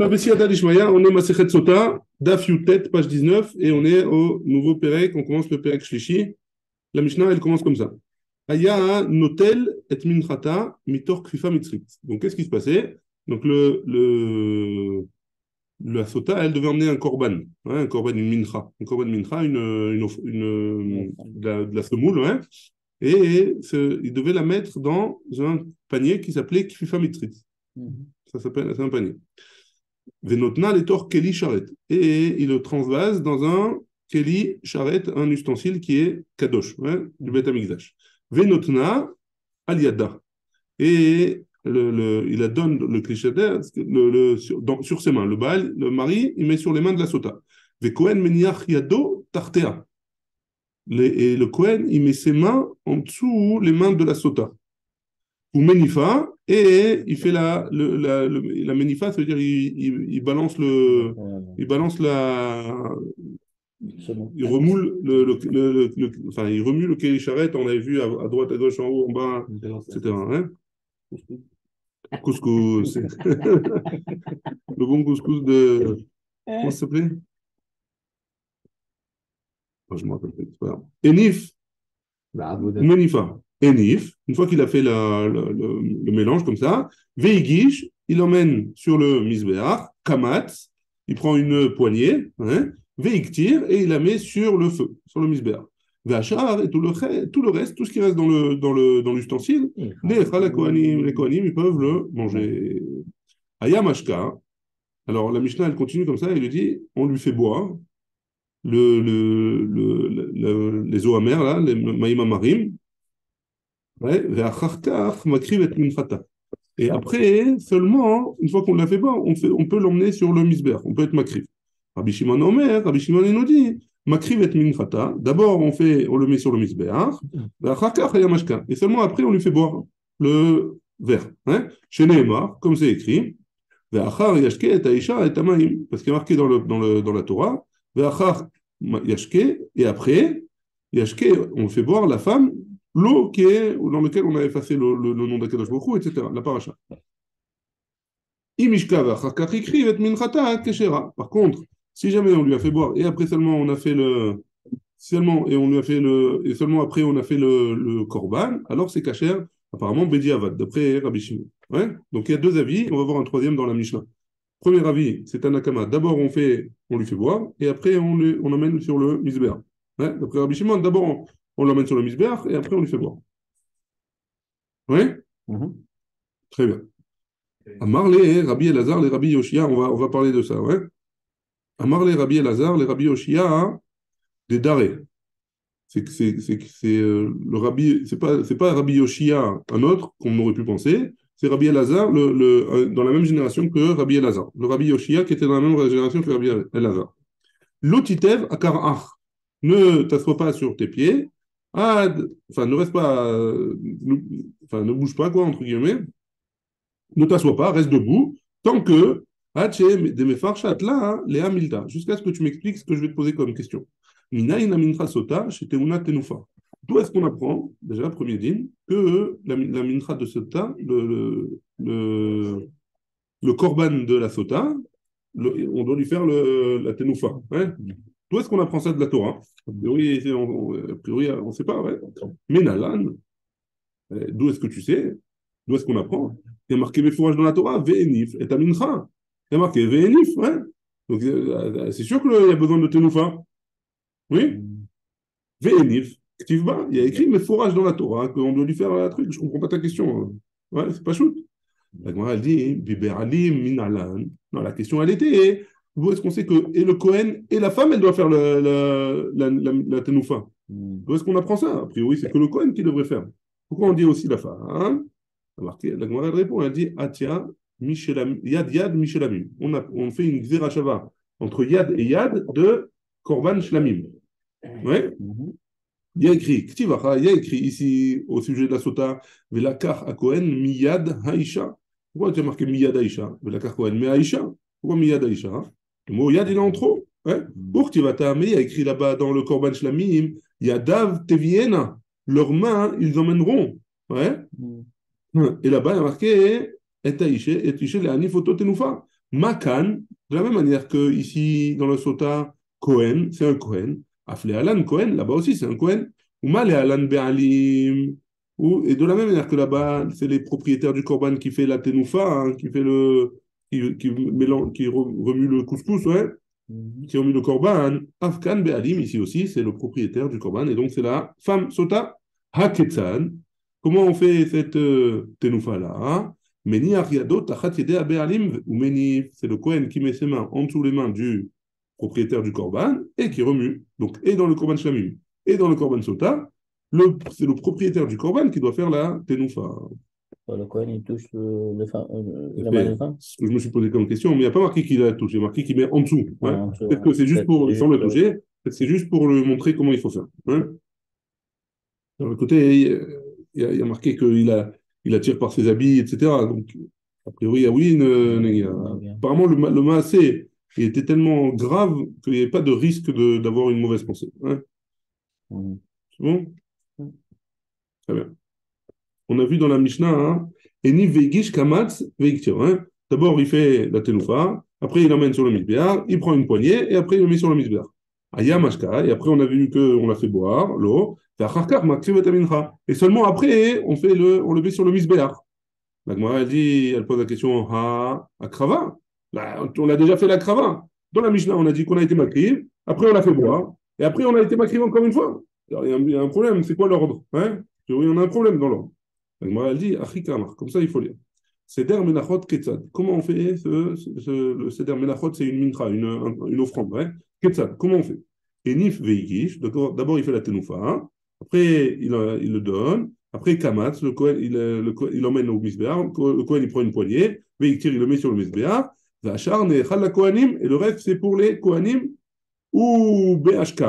Bessiata Dishmaya, on est Masechet Sota, Daf Yutet, page 19, et on est au nouveau Perek, on commence le Perek Shlishi. La Mishnah, elle commence comme ça. Aya notel et minchata mitor kfifa mitzrit. Donc, qu'est-ce qui se passait? Donc, la Sota, elle devait emmener un korban, un korban, une mincha. Un korban mincha, de la semoule, ouais. Et il devait la mettre dans un panier qui s'appelait kfifa mitzrit. Ça s'appelle, c'est un panier. Venotna letor keli sharet. Et il le transvase dans un keli sharet, un ustensile qui est kadosh, du Beth Amikdash. Venotna aliada. Et il donne le keli sharet sur ses mains. Le mari, il met sur les mains de la sota. Ve kohen meniach yado tartea. Et le kohen, il met ses mains en dessous les mains de la sota. Ou menifa, et il fait la menifa, ça veut dire il balance il remoule enfin il remue le keli charrette, on l'avait vu à droite, à gauche, en haut, en bas, etc. Hein? Couscous. Le bon couscous de... Comment ça s'appelait? Je me rappelle pas. Enif, menifa. Enif, une fois qu'il a fait le mélange comme ça, Veigish, il emmène sur le misbéach, Kamatz, il prend une poignée, Veiktir, et il la met sur le feu, sur le misbéach. Vachar, et tout le reste, tout ce qui reste dans l'ustensile, les Kohanim, ils peuvent le manger. Ayamashka, alors la Mishnah, elle continue comme ça, elle lui dit, on lui fait boire les eaux amères, là, les maïm amarim, et après, seulement, une fois qu'on l'a fait boire, on peut l'emmener sur le misber, on peut être makriv. Rabbi Shimon Omer, Rabbi Shimon il nous dit, makriv et minchata, d'abord on le met sur le misber, et seulement après on lui fait boire le verre. Chez Nehemar, comme c'est écrit, parce qu'il est marqué dans la Torah, et après, on fait boire la femme l'eau dans laquelle on a effacé le nom d'Akadosh Baruch Hu, etc. La paracha. Par contre, si jamais on lui a fait boire et après seulement on a fait seulement après on a fait le korban, alors c'est kasher, apparemment Bediavad, d'après Rabbi Shimon. Donc il y a deux avis, on va voir un troisième dans la Mishnah. Premier avis, c'est Tanakama. D'abord on lui fait boire et après on amène sur le misber. D'après Rabbi Shimon, d'abord on l'emmène sur le misbeach et après on lui fait boire. Oui. Très bien. Amar les Rabbi Elazar, les Rabbi Yoshia, on va parler de ça. Amar les Rabbi Elazar, les Rabbi Yoshia, des darés. C'est le Rabbi, c'est pas Rabbi Yoshia, un autre qu'on aurait pu penser. C'est Rabbi Elazar, dans la même génération que Rabbi Elazar. Le Rabbi Yoshia qui était dans la même génération que Rabbi Elazar. L'otitev akarach. Ne t'assois pas sur tes pieds. Enfin, ne reste pas, ne bouge pas, quoi, entre guillemets. Ne t'assois pas, reste debout, tant que, jusqu'à ce que tu m'expliques ce que je vais te poser comme question. D'où est-ce qu'on apprend, déjà, premier din, que la mincha de sota, le korban de la sota, on doit lui faire la tenoufa. D'où est-ce qu'on apprend ça de la Torah? A priori, on ne sait pas. Mais Nalan, d'où est-ce que tu sais? D'où est-ce qu'on apprend? Il y a marqué mes fourrages dans la Torah, Ve'enif et Amincha. Il y a marqué Ve'enif, Donc c'est sûr qu'il y a besoin de tenoufa. Oui? Ve'enif, Ktivba, il y a écrit mes fourrages dans la Torah, qu'on doit lui faire un truc. Je ne comprends pas ta question. C'est pas chouette. La Gemara, elle dit, Biberalim minalan. Non, la question, elle était, où est-ce qu'on sait que et le Kohen et la femme, elle doit faire la tenoufa? Où est-ce qu'on apprend ça? A priori, c'est que le Kohen qui devrait faire. Pourquoi on dit aussi la femme? La Gemara, elle répond, elle dit, Atia, Yad Yad Mishelamim. On fait une Xerashava entre Yad et Yad de Korban Shlamim. Il y a écrit, ici au sujet de la sota, Velakar à Kohen, Miyad Haïcha. Pourquoi tu as marqué Miyad Haïcha? Velakar Kohen, mais Haïcha. Pourquoi Miyad Haïcha? Le mot Yad, il est en trop. Pour Tivata, mais il y a écrit là-bas dans le Korban Shlamim, Yadav Teviena. Leurs mains, ils emmèneront. Et là-bas, il y a marqué Et Haïcha, et Haïcha, les Anifoto Tenoufa. Makan, de la même manière que ici dans le Sota, Cohen, c'est un Cohen. Afle Alan Cohen, là-bas aussi c'est un Cohen. Ou Male Alan Be'alim. Et de la même manière que là-bas, c'est les propriétaires du Corban qui fait la tenoufa, hein, qui fait qui mélange, remue le couscous, ouais, qui remue le Corban. Afkan Be'alim, ici aussi, c'est le propriétaire du Corban. Et donc c'est la femme Sota, Haketzan. Comment on fait cette tenoufa-là? Meni Ariado Tachat Yede Abealim ou Meni, c'est le Kohen qui met ses mains en dessous les mains du propriétaire du Corban et qui remue. Donc, et dans le Corban Shlamim et dans le Corban Sota, c'est le propriétaire du Corban qui doit faire la tenoufa. Le Cohen, il touche la main de femme. Ce que je me suis posé comme question, mais il n'y a pas marqué qu'il la touche, il y a marqué qu'il met en dessous. Hein. Peut-être que c'est juste pour, sans le toucher, peut-être c'est juste pour lui montrer comment il faut faire. Hein. Dans le côté, il y a marqué il attire par ses habits, etc. Donc, a priori, oui, apparemment, le maasé, il était tellement grave qu'il n'y avait pas de risque d'avoir une mauvaise pensée. Hein. C'est bon? Très bien. On a vu dans la Mishnah, hein, Eni Veigish Kamatz Veiktir. Hein. D'abord, il fait la tenoufa, après, il l'emmène sur le misbéar, il prend une poignée, et après, il le met sur le misbéar. Aya Mashka, et après, on a vu qu'on l'a fait boire, l'eau, et seulement après, on le met sur le misbéar. La Gemara, elle pose la question à Krava. Là, on a déjà fait la Krava. Dans la Mishnah, on a dit qu'on a été makriv, après, on l'a fait boire, et après, on a été makriv encore une fois. Alors, il y a un problème, c'est quoi l'ordre? Hein? Oui, on a un problème dans l'ordre. La Gemara, elle dit, Achikamar, comme ça, il faut lire. Seder Menachot Ketzad. Comment on fait le Seder Menachot? C'est une mincha, une offrande. Hein? Ketzad, comment on fait? Enif Veigish, d'abord il fait la tenoufa, hein? Après il le donne, après Kamatz, le Kohen il emmène au Misbéar, le Kohen il prend une poignée, Veiktir il le met sur le Misbéar, Vachar Nechal la Kohanim, et le reste c'est pour les Kohanim ou BHK,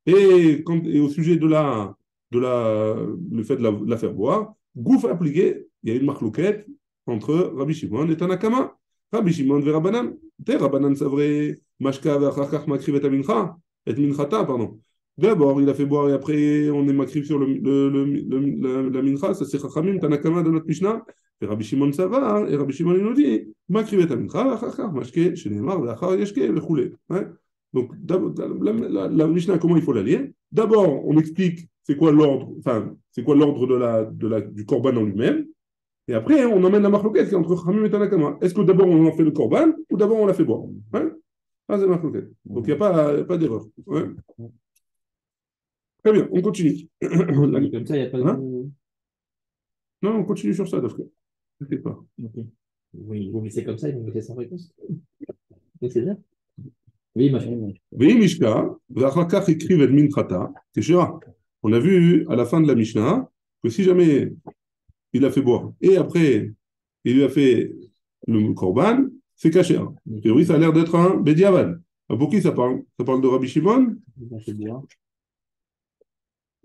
et au sujet le fait de la faire boire, Gouf appliqué, il y a une marloquette entre Rabbi Shimon et Tanakama. Rabbi Shimon et Rabbanan. Rabbanan, c'est vrai, Mashka ve'achachach makriv et minchata, pardon. D'abord, il a fait boire et après, on est makriv sur la mincha, ça c'est Chachamim, Tanakama de notre Mishnah. Et Rabbi Shimon, ça va, hein, et Rabbi Shimon, il nous dit, makriv et mincha, ve'achachach, mashke, shenemar, ve'achar yeshke, ve'choulé. Donc, la Mishnah, comment il faut la lire? D'abord, on explique c'est quoi l'ordre, enfin, c'est quoi l'ordre du Corban en lui-même. Et après, on emmène la marloquette qui est entre Khamim et Tanakama. Est-ce que d'abord on en fait le Corban ou d'abord on la fait boire? Hein? Ah, c'est la marloquette. Donc, il n'y a pas d'erreur. Ouais. Très bien, on continue. Comme ça, il n'y a pas hein? de. Non, on continue sur ça, d'après. Ne t'inquiète pas. Okay. Oui, vous mettez comme ça, vous mettez sans réponse. C'est bien. Oui, ma fille. Oui, Mishka, Vachakach écrive Edmin Khata, Teshera. On a vu à la fin de la Mishnah que si jamais il a fait boire et après il lui a fait le Korban, c'est caché. A priori, ça a l'air d'être un Bediavad. Pour qui ça parle? Ça parle de Rabbi Shimon?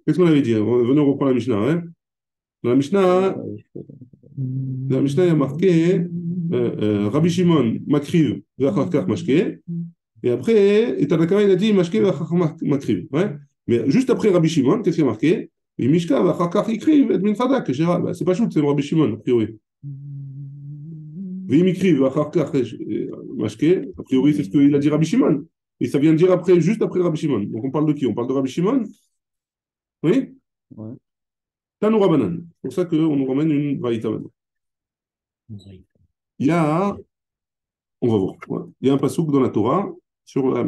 Qu'est-ce qu'on avait dit? Venez, on reprend la Mishnah. Hein? Dans la Mishnah, il y a marqué Rabbi Shimon, Makriv, Vachakach Mashke. Et après, et Tanakama, il a dit Mashke Vachakach Makriv. Ouais? Mais juste après Rabbi Shimon, qu'est-ce qui a marqué? Et Mishka Vachakach Ikriv, et Min Chadak. C'est pas chou, c'est Rabbi Shimon, a priori. Vimikriv Vachakach Mashke. A priori, c'est ce qu'il a dit Rabbi Shimon. Et ça vient de dire après, juste après Rabbi Shimon. Donc on parle de qui? On parle de Rabbi Shimon? Oui? Ouais. Tanou Rabbanan. C'est pour ça qu'on nous ramène une Vaïta maintenant. Il y a, on va voir, ouais. Il y a un pasouk dans la Torah sur la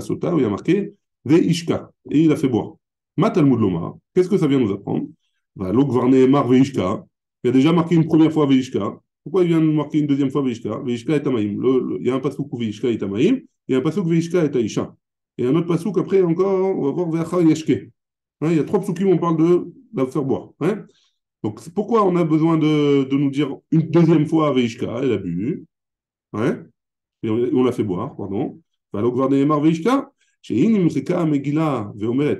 sota où il y a marqué Veishka et il a fait boire. Ma Talmud Lomar, qu'est-ce que ça vient nous apprendre? L'Ogvarne Mar Veishka, il y a déjà marqué une première fois Veishka. Pourquoi il vient de marquer une deuxième fois Veishka? Veishka et Tamaïm. Il y a un pasouk où Veishka et Tamaïm, il y a un pasouk Veishka et Taïcha. Et un autre pasouk après encore, on va voir Veachar Yeshke. Il y a 3 psukim où on parle de la faire boire. Hein. Donc, pourquoi on a besoin de nous dire une deuxième fois à Veishka, elle a bu, ouais, et on l'a fait boire, pardon. Veishka,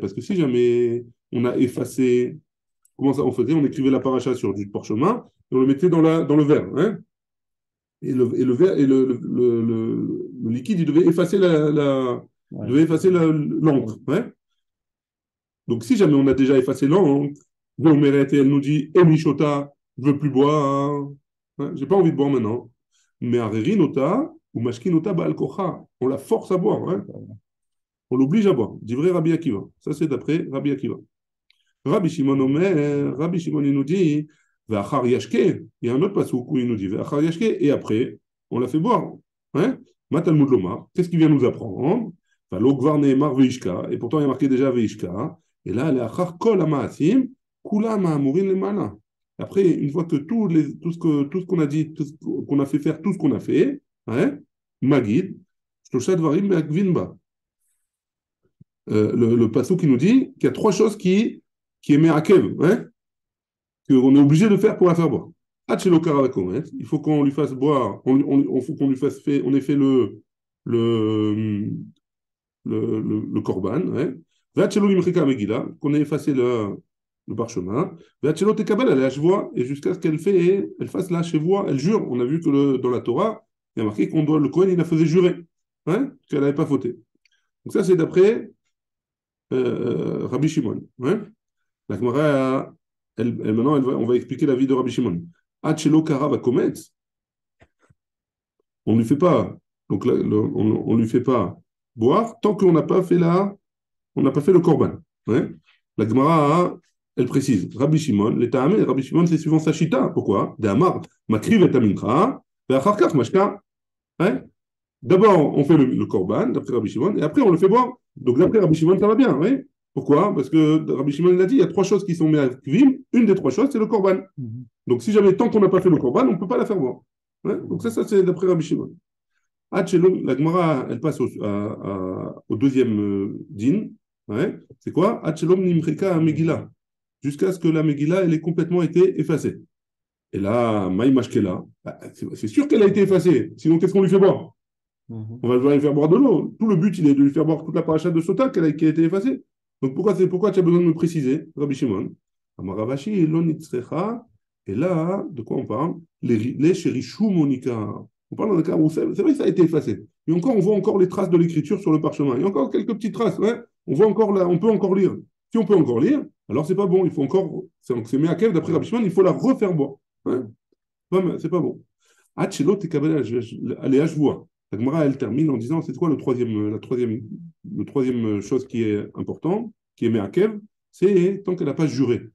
parce que si jamais on a effacé, comment ça on faisait? On écrivait la paracha sur du parchemin et on le mettait dans le verre. Hein. Et le verre et le liquide, il devait effacer l'encre. Ouais. Donc, si jamais on a déjà effacé l'encre, elle nous dit Emishota, je ne veux plus boire. Hein, j'ai pas envie de boire maintenant. Me'arerin ou mashkin ba'al kocha. On la force à boire, hein. On l'oblige à boire. Dit vrai Rabbi Akiva. Ça, c'est d'après Rabbi Akiva. Rabbi Shimon Omer, Rabbi Shimon, il nous dit, Ve'achar yashke. Il y a un autre passage où il nous dit, Ve'achar yashke. Et après, on l'a fait boire. Hein? Matalmud Lomar. Qu'est-ce qu'il vient nous apprendre? L'ogvar ne'emar veishka. Et pourtant, il y a marqué déjà veishka. Et là, Le'achar kol ha'ma'asim, kula ma'amurin lemana. Après, une fois que tout ce qu'on a dit, tout ce qu'on a fait faire, tout ce qu'on a fait, hein? Magid, Shlosha dvarim me'akvin ba. Le passage qui nous dit qu'il y a trois choses qui est me'akev, hein? Qu'on est obligé de faire pour la faire boire. Hachelo karavakomet, il faut qu'on lui fasse boire, faut qu'on lui fasse fait, on ait fait le, le korban, ouais. Vachelo limrika megila, qu'on ait effacé le parchemin. Vachelo tekabel, elle est à et jusqu'à ce elle fasse la chevoie, elle jure. On a vu que dans la Torah, il y a marqué qu'on doit, le Kohen, il la faisait jurer, hein, qu'elle n'avait pas fauté. Donc ça, c'est d'après Rabbi Shimon, ouais. La Gemara, maintenant, on va expliquer la vie de Rabbi Shimon. Hachelo kara va kometz. On ne lui fait pas, donc là, on lui fait pas boire tant qu'on n'a pas fait on n'a pas fait le korban. Ouais. La Gemara, elle précise. Rabbi Shimon, l'état amé, Rabbi Shimon, c'est suivant sa chita. Pourquoi? De Amar, makriv et amincha, ve'acharkach mashka. D'abord, on fait le korban, d'après Rabbi Shimon, et après, on le fait boire. Donc, d'après Rabbi Shimon, ça va bien. Ouais. Pourquoi? Parce que Rabbi Shimon l'a dit, il y a trois choses qui sont me'akvim. Une des trois choses, c'est le korban. Donc, si jamais tant qu'on n'a pas fait le korban, on ne peut pas la faire boire. Ouais. Donc, ça c'est d'après Rabbi Shimon. La Gemara, elle passe au deuxième din. Ouais. C'est quoi? Hachelom nimrika Megillah. Jusqu'à ce que la Megillah, elle ait complètement été effacée. Et là, Maï Mashkela, c'est sûr qu'elle a été effacée. Sinon, qu'est-ce qu'on lui fait boire? On va lui faire boire de l'eau. Tout le but, il est de lui faire boire toute la paracha de Sota qui a été effacée. Donc, pourquoi tu as besoin de me préciser, Rabbi Shimon? Amaravashi, Lonitzrecha. Et là, de quoi on parle? Les Sherishou Monika. On parle d'un cas où c'est vrai que ça a été effacé. Et encore, on voit encore les traces de l'écriture sur le parchemin. Il y a encore quelques petites traces. Ouais. On voit encore là, on peut encore lire. Si on peut encore lire, alors c'est pas bon. Il faut encore. C'est Meakev d'après Rabbi Shimon, il faut la refaire boire. Ouais. C'est pas bon. Hachelo tekabel allez hachvoa. La Gemara, elle termine en disant c'est quoi le troisième chose qui est important, qui est Meakev, c'est tant qu'elle n'a pas juré.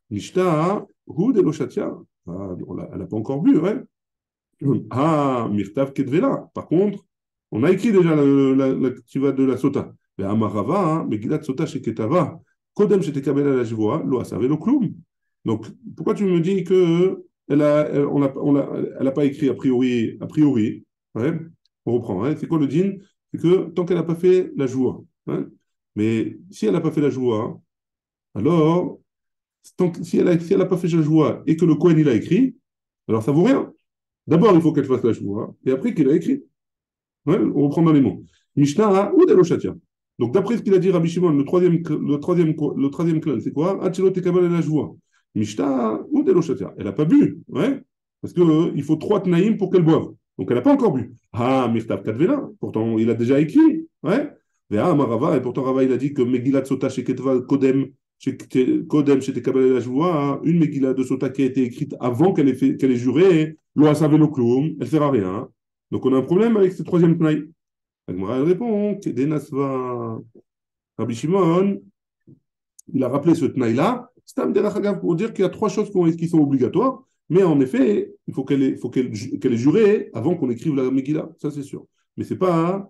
Nishta hu de l'oshatia. Elle n'a pas encore bu, ouais. Ah, Mirtav Kedvela. Par contre, on a écrit déjà la ktiva de la Sota. Mais Amarava, Megilat Sota chez Ketava, Kodem chez Tekabela la Jivoa, Lo Asave Lo Kloum. Donc, pourquoi tu me dis que elle a pas écrit a priori, ouais, on reprend, hein, c'est quoi le din? C'est que tant qu'elle n'a pas fait la joie, hein, mais si elle n'a pas fait la joie, alors, si elle n'a pas fait la joie et que le Kohen il a écrit, alors ça vaut rien. D'abord, il faut qu'elle fasse la choua, et après qu'il a écrit. Ouais, on reprend dans les mots. Mishnah ou Deloshatia. Donc, d'après ce qu'il a dit Rabbi Shimon, le troisième clan, c'est quoi? Hachelo tekabel la joie. Mishnah ou Deloshatia. Elle n'a pas bu, ouais, parce qu'il faut 3 tnaïm pour qu'elle boive. Donc, elle n'a pas encore bu. Ah, Mirtav Kadvela. Pourtant, il a déjà écrit, ouais. Et pourtant, Rava, il a dit que Megillat Sota Sheketva Kodem. Kodem, chez Tekabel la joie, une Megillah de Sota qui a été écrite avant qu'elle ait juré, l'Oa Savelo Kloum, elle ne sert à rien. Donc on a un problème avec ce troisième Tnaï. Elle répond, Kedenasva Rabbi Shimon, il a rappelé ce Tnaï-là, Stam Derachagav, pour dire qu'il y a 3 choses qui sont obligatoires, mais en effet, il faut qu'elle ait juré avant qu'on écrive la Megillah, ça c'est sûr. Mais c'est pas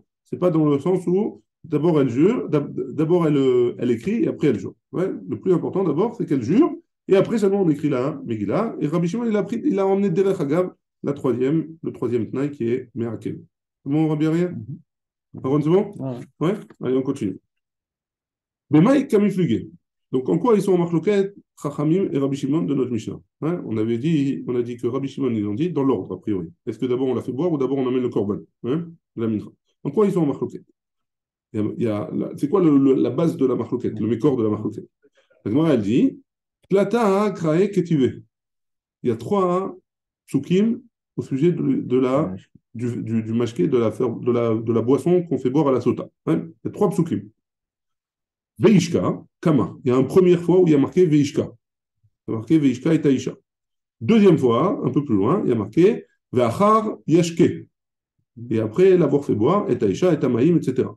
dans le sens où d'abord elle jure, d'abord elle écrit et après elle jure. Ouais, le plus important d'abord, c'est qu'elle jure et après seulement on écrit la Megillah. Et Rabbi Shimon, il a emmené Derech Hagav, le troisième Tnaï qui est Me'akev. C'est bon, Rabbi Ariel? Aaron, c'est bon? Ouais. Allez, on continue. Bemaï Kamiflugé. Donc en quoi ils sont en marloquette, Chachamim et Rabbi Shimon de notre Mishnah? Hein, on a dit que Rabbi Shimon, ils ont dit dans l'ordre a priori. Est-ce que d'abord on la fait boire ou d'abord on amène le korban? Hein, la mincha. En quoi ils sont en marloquette? C'est quoi la base de la marloquette, le mécor de la marloquette? La Gemara, elle dit Plata krae ketive. Il y a 3 psukim au sujet du mashké, de la boisson qu'on fait boire à la sota. Hein, il y a 3 psukim. Veishka, Kama. Il y a une première fois où il y a marqué Veishka. Il y a marqué Veishka et Taïcha. Deuxième fois, un peu plus loin, il y a marqué Ve'achar yashke. Et après l'avoir fait boire, et Aïcha, et Tamaïm, etc.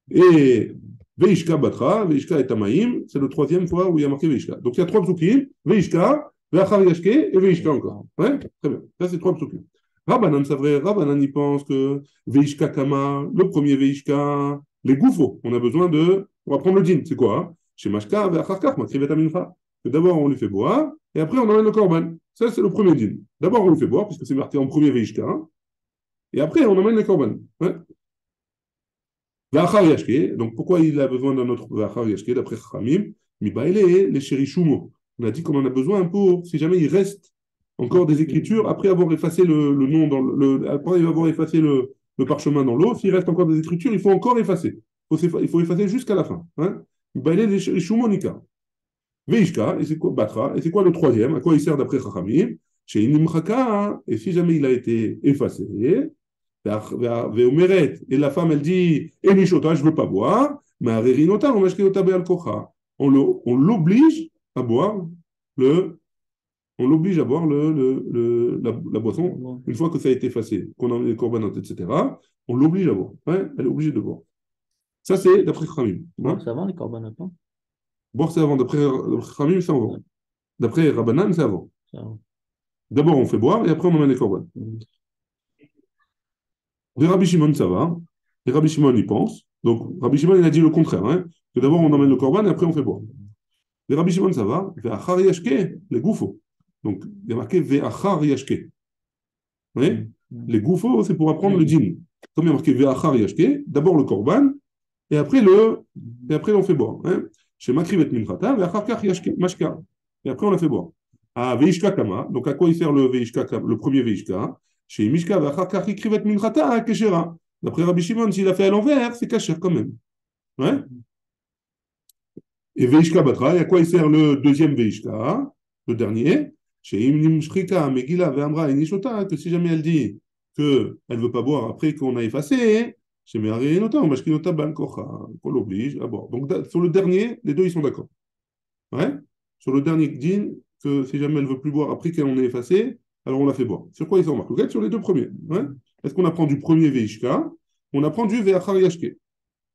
Et Veishka Batra, Veishka et Tamaïm, c'est la troisième fois où il y a marqué Veishka. Donc il y a trois psukim, Veishka, Veachar Yashke et Veishka encore. Ouais, très bien. Ça, c'est trois psukim. Rabbanan, c'est vrai, Rabbanan, il pense que Veishka Kama, le premier Veishka, les goufos, on a besoin de. On va prendre le din, c'est quoi hein? Chez Mashka, Veachar Kach, Makrivet Amincha. Que d'abord on lui fait boire, et après on emmène le korban. Ça, c'est le premier din. D'abord on lui fait boire, puisque c'est marqué en premier Veishka, hein, et après on emmène le korban. Ouais. V'achar yashke, donc pourquoi il a besoin d'un autre v'achar yashke d'après Chachamim? Mibaele, les shérishumo. On a dit qu'on en a besoin pour, si jamais il reste encore des écritures, après avoir effacé le nom, après avoir effacé le parchemin dans l'eau, s'il reste encore des écritures, il faut encore effacer. Il faut effacer jusqu'à la fin. Hein? Mibaele, les shérishumo nika. Veishka, et c'est quoi Batra, et c'est quoi le troisième? À quoi il sert d'après Chachamim? Chez Inimchaka, et si jamais il a été effacé, et la femme, elle dit, Enishota, je ne veux pas boire, mais Arérinota, on l'oblige à boire le, on l'oblige à boire la boisson, une fois que ça a été effacé, qu'on a les corbanotes, etc. On l'oblige à boire. Ouais, elle est obligée de boire. Ça, c'est d'après Khamim. Bon, c'est avant les corbanotes, non? Boire, c'est avant. D'après Khamim, c'est avant. D'après Rabbanan, c'est avant. D'abord, on fait boire et après, on emmène les corbanotes. Et Rabbi Shimon, ça va. Et Rabbi Shimon, il pense. Donc, Rabbi Shimon, il a dit le contraire. Hein, que d'abord, on emmène le korban et après, on fait boire. Et Rabbi Shimon, ça va. Ve'achar yashke, les goufos. Donc, il y a marqué Ve'achar yashke. Vous voyez? Les goufos, c'est pour apprendre le dîn. Comme il y a marqué Ve'achar yashke, d'abord le korban et après, on fait boire. Hein. Chez Makrivet Minchata, Ve'achar kach yashke, mashka. Et après, on la fait boire. Ah, Veishka Kama. Donc, à quoi il sert le premier Veishka? Chez Mishka, Ve'achar Ikrivet Minchata, Keshera. D'après Rabbi Shimon, s'il a fait à l'envers, c'est Kasher quand même. Ouais. Et Veishka Batra, et à quoi il sert le deuxième Veishka? Le dernier. Chez Imnim Shrika, Megillah, Ve'amra, Inishota, que si jamais elle dit qu'elle ne veut pas boire après qu'on a effacé, chez Meharé Nota, ou Mashkinota Bankocha, qu'on l'oblige à boire. Donc, sur le dernier, les deux, ils sont d'accord. Ouais. Sur le dernier din, que si jamais elle ne veut plus boire après qu'on ait effacé, alors on la fait boire. Sur quoi ils sont marqués? Sur les deux premiers. Ouais. Est-ce qu'on apprend du premier Veishka? On apprend du Ve'achar Yashke.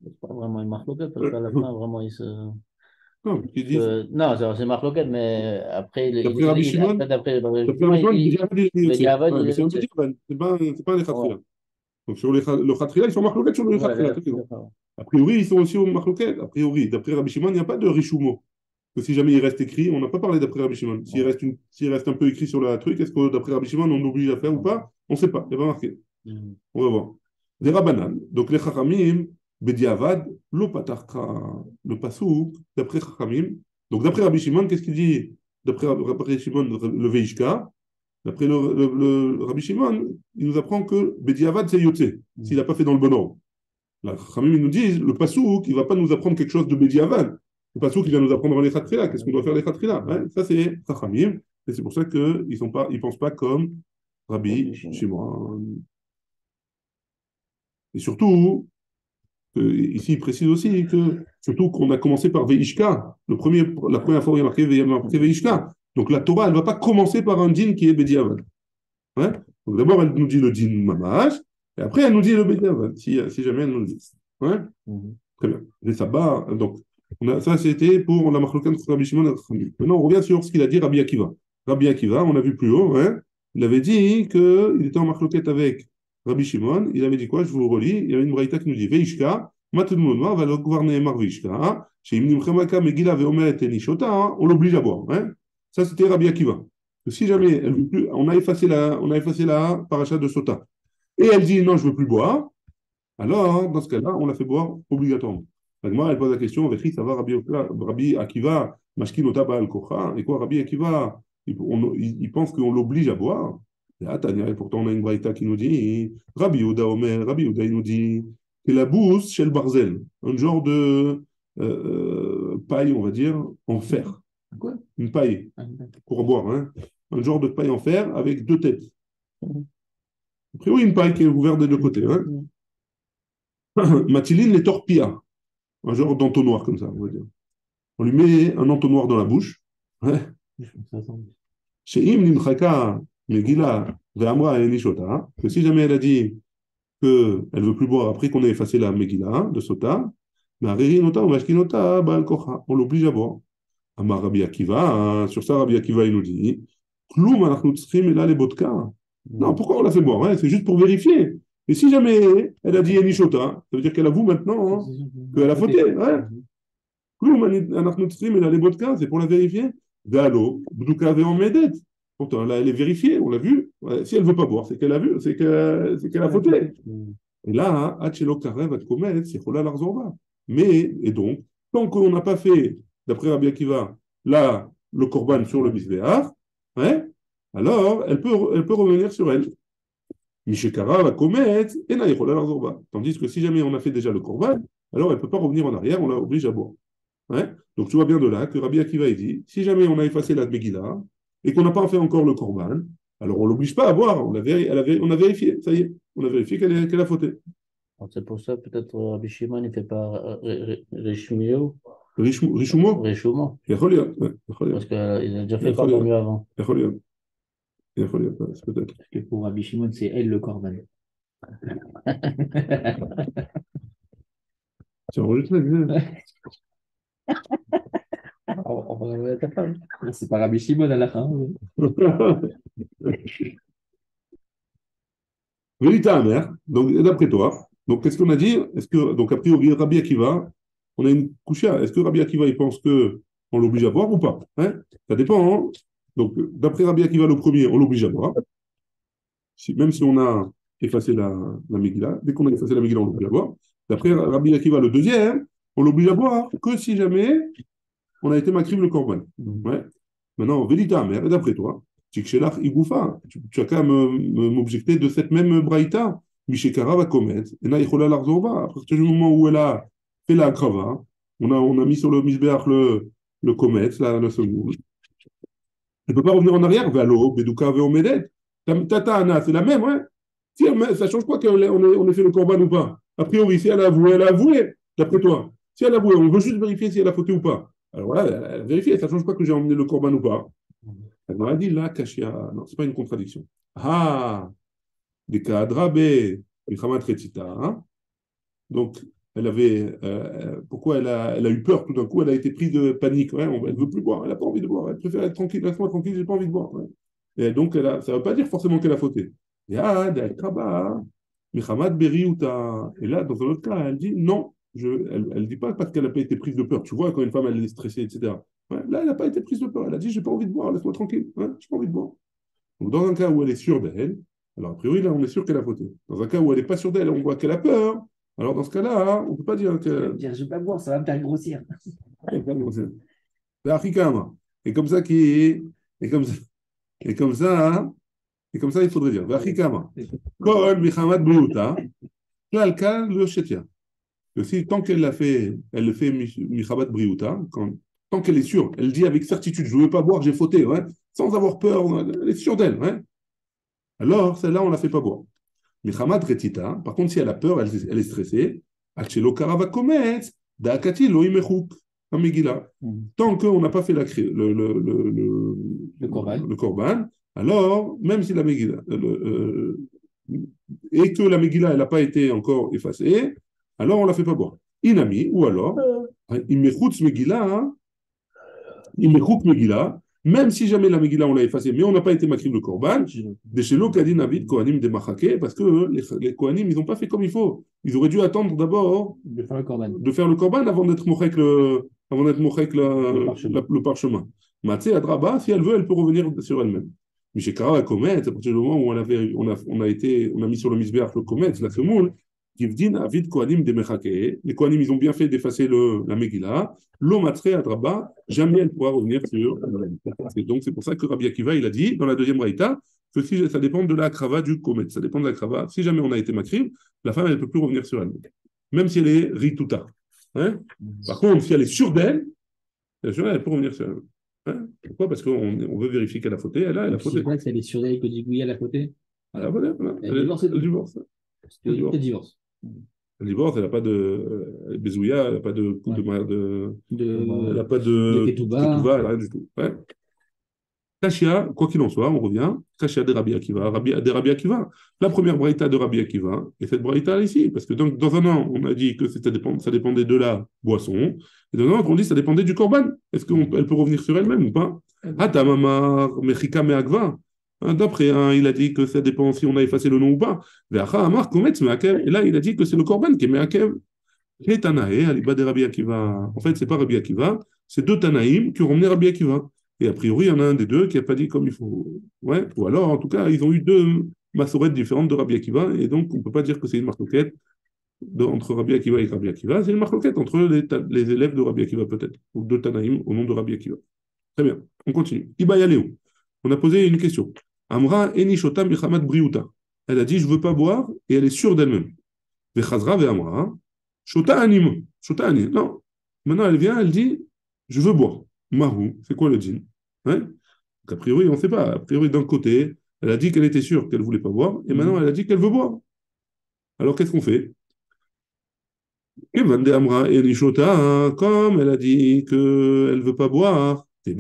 C'est pas vraiment une marloquette, parce qu'à la fin, vraiment, il se. Non, qui dit Non, c'est marloquette, mais après, d'après Rabbi Shimon, d'après Rabbi d'après Rabbi Shimon, il dit il dit Avad, mais c'est un petit Diavad, c'est pas les Khatrila. Donc sur le Khatrila, ils sont marloquettes sur le Khatrila. A priori, ils sont aussi au marloquettes. A priori, d'après Rabbi Shimon, il n'y a pas de Rishumo. Que si jamais il reste écrit, on n'a pas parlé d'après Rabbi Shimon. S'il reste un peu écrit sur la truc, est-ce que d'après Rabbi Shimon, on oblige à faire ou pas? On ne sait pas, il n'y a pas marqué. On va voir. Les Rabbanan, donc les Chachamim, Bediavad, lo patarka, le pasouk, d'après Chachamim. Donc d'après Rabbi Shimon, qu'est-ce qu'il dit? D'après Rabbi Shimon, le Veishka. D'après le Rabbi Shimon, il nous apprend que Bediavad, c'est Yotze, s'il n'a pas fait dans le bon ordre. Là, Chachamim, ils nous disent, le pasouk, il ne va pas nous apprendre quelque chose de Bediavad. Le pasouk, il va nous apprendre les Khatrila. Qu'est-ce qu'on doit faire les Khatrila? Hein? Ça, c'est Chachamim. Et c'est pour ça qu'ils ne pensent pas comme Rabbi Shimon. Et surtout, ici, il précise aussi que, surtout qu'on a commencé par Veishka. La première fois où il y a marqué Veishka. Donc la Torah, elle ne va pas commencer par un din qui est Bediavad. Ouais. Donc d'abord, elle nous dit le din Mamash, et après, elle nous dit le Bediavad, si jamais elle nous le dit. Ouais. Très bien. Les sabbats, donc, ça, c'était pour la Machlokan de Rabbi Shimon. Maintenant, on revient sur ce qu'il a dit Rabbi Akiva. Rabbi Akiva, on a vu plus haut, hein, il avait dit qu'il était en Machloket avec Rabbi Shimon, il avait dit quoi? Je vous le relis. Il y avait une braïta qui nous dit Veishka, Matudmonoir, va le gouverner Mar Veishka, chez Imnim Chemaka, Megillah, Veomet et Nishota, on l'oblige à boire. Hein. Ça, c'était Rabbi Akiva. Si jamais elle veut plus, on a effacé la paracha de Sota, et elle dit non, je ne veux plus boire, alors dans ce cas-là, on la fait boire obligatoirement. Moi, elle pose la question ça va Rabbi Akiva, Mashkinota Baal Kocha, et quoi, Rabbi Akiva, il pense qu'on l'oblige à boire. Et pourtant, on a une braïta qui nous dit Rabbi Yehuda Omer, Rabbi Yehuda, il nous dit que la bourse chez le barzel, un genre de paille, on va dire, en fer. Quoi? Une paille pour boire, hein. Un genre de paille en fer avec deux têtes. Après, oui, une paille qui est ouverte des deux côtés. Hein. Matiline les torpillas, un genre d'entonnoir comme ça, on va dire. On lui met un entonnoir dans la bouche. Ouais. Chez Im Nimchaka, Megillah, Ve'amra et Nishota, hein, que si jamais elle a dit qu'elle ne veut plus boire après qu'on ait effacé la Megillah de Sota, mais Hariri Nota ou Mashkinota, Baal Kocha, on l'oblige à boire. Amar Rabbi Akiva, hein, sur ça, Rabbi Akiva, il nous dit, Kloum anachnu tzrim ela les vodka. Non, pourquoi on l'a fait boire, hein? C'est juste pour vérifier. Et si jamais elle a dit Enishota, ça veut dire qu'elle avoue maintenant, hein, qu'elle a fauté. Ouais. Kloum anachnu tzrim ela les vodka, c'est pour la vérifier. Ve'alo, bduka ve'omedet. Pourtant, là, elle est vérifiée, on l'a vu. Ouais, si elle ne veut pas boire, c'est qu'elle a vu, c'est qu'elle a fauté. Et là, Hachelo Karev Atkomet, c'est Chola Larzorba. Mais, et donc, tant qu'on n'a pas fait, d'après Rabbi Akiva, là, le Korban sur le Misbéach, hein, alors elle peut revenir sur elle. Mishekara va commettre et n'a Chola Larzorba. Tandis que si jamais on a fait déjà le Korban, alors elle ne peut pas revenir en arrière, on la oblige à boire. Ouais. Donc tu vois bien de là que Rabbi Akiva il dit, si jamais on a effacé la Megillah et qu'on n'a pas fait encore le Korban, alors on ne l'oblige pas à boire, on a vérifié, ça y est, on a vérifié qu'elle a fauté. Alors, c'est pour ça, peut-être, Rabbi Shimon, il ne fait pas Rishmio, Rishumo, Rishumo, יכול להיות, ouais, יכול parce להיות, qu'il a déjà fait יכול Corban להיות, mieux avant. יכול להיות, יכול להיות, ouais, c'est peut-être. Parce que pour Rabbi Shimon, c'est elle le Corban. C'est enregistré, bien. On va envoyer à ta femme. C'est pas Rabbi Shimon à la fin. Vérité amère, donc d'après toi, donc qu'est-ce qu'on a dit? Est-ce que, donc a priori, Rabbi Akiva, on a une couchia, est-ce que Rabbi Akiva il pense que on l'oblige à boire ou pas? Hein, ça dépend. Hein. Donc d'après Rabbi Akiva, le premier, on l'oblige à boire. Même si on a effacé la Megillah, dès qu'on a effacé la Megillah, on l'oblige à boire. D'après Rabbi Akiva, le deuxième, on l'oblige à boire que si jamais on a été makriv le korban. Ouais. Maintenant, Vélita mère, et d'après toi, Tikshelach Igoufa, tu as qu'à m'objecter de cette même braïta, Mishekara va commettre, et Naïchola Larzorba, à partir du moment où elle a fait la grava, on a mis sur le misbeach le comet, le semoule. Elle ne peut pas revenir en arrière, Valo, Bedouka, Veomedet. Tata Anna, c'est la même, ouais. Si ça change quoi qu'on ait fait le korban ou pas? A priori, si elle a avoué, d'après toi. Si elle a avoué, on veut juste vérifier si elle a fauté ou pas. Alors voilà, elle a vérifié, ça ne change pas que j'ai emmené le korban ou pas. Elle m'a dit là, Kashia. Non, ce n'est pas une contradiction. Ah, des cas drabé, Michamat Retita. Hein. Donc, pourquoi elle a eu peur tout d'un coup, elle a été prise de panique. Ouais, elle ne veut plus boire, elle n'a pas envie de boire, elle préfère être tranquille, laisse-moi tranquille, j'ai pas envie de boire. Ouais. Et donc, ça ne veut pas dire forcément qu'elle a fauté. Et ah, d'Akraba, Michamat Beriuta. Et là, dans un autre cas, elle dit non. Elle ne dit pas parce qu'elle n'a pas été prise de peur. Tu vois, quand une femme, elle est stressée, etc. Ouais, là, elle n'a pas été prise de peur. Elle a dit, j'ai pas envie de boire, laisse-moi tranquille. Ouais, j'ai pas envie de boire. Donc, dans un cas où elle est sûre d'elle, alors a priori, là, on est sûr qu'elle a fauté. Dans un cas où elle n'est pas sûre d'elle, on voit qu'elle a peur. Alors, dans ce cas-là, on ne peut pas dire Je vais que. me dire, je vais pas boire, ça va me faire grossir. C'est Afrikama. Et comme ça, qui et comme ça, et comme ça, hein, et comme ça, il faudrait dire. Afrikama. Kol Michamat Brouta, Klalkal le Shetia. Que si, tant qu'elle l'a fait, elle le fait Michabat Briouta, tant qu'elle est sûre, elle dit avec certitude, je ne veux pas boire, j'ai fauté, ouais, sans avoir peur, elle est sûre d'elle. Ouais. Alors, celle-là, on ne la fait pas boire. Michamat Retita, par contre, si elle a peur, elle est stressée, Achelo Karavakomet, Daakati Loimechuk, Megillah. Tant qu'on n'a pas fait Le Corban. le Korban, alors, même si la Megillah, et que la Megillah, elle n'a pas été encore effacée, alors on ne la fait pas boire. Inami, ou alors, Imechutz Megillah, hein, Imechuk Megillah, même si jamais la Megillah on l'a effacée, mais on n'a pas été makrim le Korban, de chez Kadin Avid Kohanim de Machake, parce que les Kohanim, ils n'ont pas fait comme il faut. Ils auraient dû attendre d'abord De faire le Corban. de faire le Korban avant d'être mochek le parchemin. Matzé Adraba, si elle veut, elle peut revenir sur elle-même. Mishekara la Komet, à partir du moment où on a mis sur le misbeach le Komet, la semoule, Givdin Avid Kohanim de Mechake. Les Kohanim, ils ont bien fait d'effacer la Megillah. L'eau Matré Adraba, jamais elle pourra revenir sur elle. Donc, c'est pour ça que Rabbi Akiva, il a dit, dans la deuxième raïta, que si, ça dépend de la krava du Komet. Ça dépend de la krava. Si jamais on a été makrim, la femme, elle ne peut plus revenir sur elle. Même si elle est rituta. Hein. Par contre, si elle est sûre d'elle, elle peut revenir sur elle. Hein. Pourquoi? Parce qu'on veut vérifier qu'elle a fauté. Elle a fauté. C'est vrai que elle est sûre d'elle que Digouya à côté. Elle a fauté. Voilà. Elle divorce. Elle divorce. Elle divorce. Elle divorce, elle n'a pas de Bezouya, elle n'a pas de coup Ouais. de elle n'a pas De de Ketouba. Ketouba, elle n'a rien du tout. Ouais. Kashia, quoi qu'il en soit, on revient. Kashia de Rabbi Akiva, de Rabbi Akiva. La première braïta de Rabbi Akiva, et cette braïta ici, parce que donc, dans un an, on a dit que ça dépendait de la boisson, et dans un autre, on dit que ça dépendait du korban. Est-ce qu'elle peut revenir sur elle-même ou pas? Atamamar, Mechika, Meagva. D'après un, il a dit que ça dépend si on a effacé le nom ou pas. Ve'acha Amar, Kometz, Meakev. Et là, il a dit que c'est le korban qui est Meakev. Et Tanae, Aliba de Rabbi Akiva. En fait, c'est pas Rabbi Akiva, c'est deux Tanaïm qui ont ramené Rabbi Akiva. Et a priori, il y en a un des deux qui n'a pas dit comme il faut. Ouais, ou alors, en tout cas, ils ont eu deux massorettes différentes de Rabbi Akiva, et donc on ne peut pas dire que c'est une marloquette entre Rabbi Akiva et Rabbi Akiva, c'est une marloquette entre les élèves de Rabbi Akiva, peut-être, ou deux Tanaïm au nom de Rabbi Akiva. Très bien, on continue. Iba Yaléou, on a posé une question. Amra Enishota Michamat Briuta. Elle a dit, je ne veux pas boire, et elle est sûre d'elle-même. Vechazra Ve'amra. Shota anim. Shota anim. Non. Maintenant, elle vient, elle dit, je veux boire. Marou, c'est quoi le djinn? Hein? Donc, a priori, on ne sait pas. A priori, d'un côté, elle a dit qu'elle était sûre qu'elle ne voulait pas boire, et maintenant, elle a dit qu'elle veut boire. Alors, qu'est-ce qu'on fait? Kevan de Amra et Nishota, hein, comme elle a dit qu'elle ne veut pas boire, c'est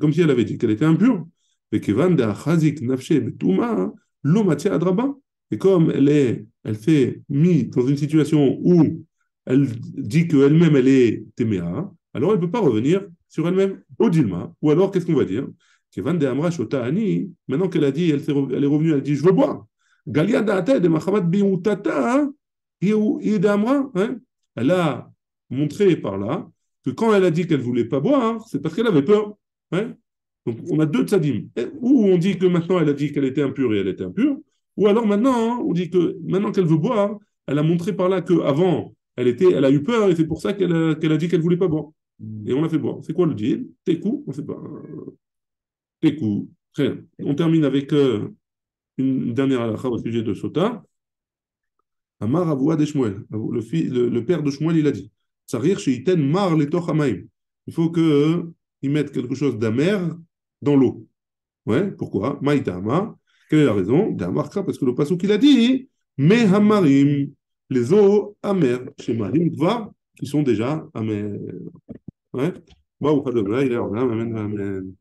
comme si elle avait dit qu'elle était impure. Et Kevan de Achazik Nafshe Betuma, Lomatia Adraba. Et comme elle s'est mise dans une situation où elle dit qu'elle-même elle est téméa, alors elle ne peut pas revenir sur elle-même au Dilma. Ou alors, qu'est-ce qu'on va dire? Kevan de Amra Shota Ani, maintenant qu'elle a dit, elle est revenue, elle dit, je veux boire. Galia Da'ata de Machamat Biutata, hein, elle a montré par là que quand elle a dit qu'elle ne voulait pas boire, c'est parce qu'elle avait peur. Hein. Donc on a deux tzadim. Ou on dit que maintenant elle a dit qu'elle était impure et elle était impure, ou alors maintenant, hein, on dit que maintenant qu'elle veut boire, elle a montré par là qu'avant, elle a eu peur et c'est pour ça qu'elle a dit qu'elle ne voulait pas boire. Et on l'a fait boire. C'est quoi le deal? Tekou, on ne sait pas. Tekou. Très bien. On termine avec une dernière halakha au sujet de Sota. Amar Avoua de Shmuel, le père de Shmuel, il a dit Tsarir sheiten mar letoch hamaim. Il faut qu'il mette quelque chose d'amer dans l'eau. Ouais, pourquoi Maïtama. Quelle est la raison D'amarka, parce que le passou qu'il a dit Mehamarim, les eaux amères, chez Marim Dvar, qui sont déjà amères. Ouais. Waouh, il est là, amen, amen.